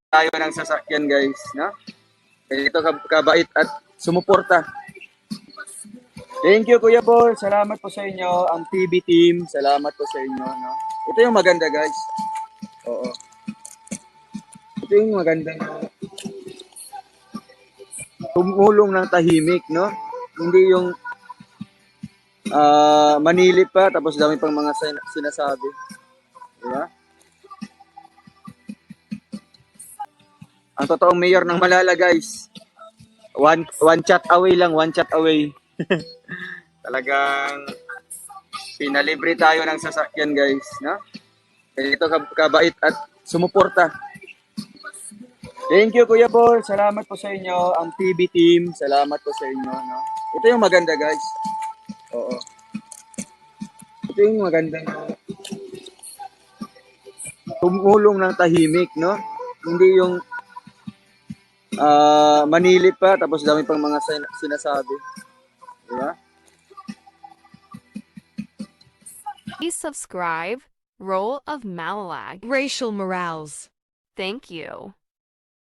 Tayo ng sasakyan guys, no? Ito kabait at sumuporta. Thank you Kuya Paul, salamat po sa inyo, ang TV team, salamat po sa inyo, no? Ito yung maganda guys. Oo. Ito yung maganda tumulong ng tahimik, no? Hindi yung manilip pa tapos dami pang mga sinasabi. Di ba? Ang totoong mayor ng Malala, guys. One chat away lang, one chat away. Talagang pinalibre tayo ng sasakyan, guys, no? Ito kabait at sumuporta. Thank you, Kuya Paul. Salamat po sa inyo, ang TV team. Salamat po sa inyo, no? Ito yung maganda, guys. Oo. Ito yung maganda tumulong ng tahimik, no? Hindi yung manilip pa tapos dami pang mga sinasabi. Di ba? Please subscribe, Role of Malalag, Racial Morales. Thank you.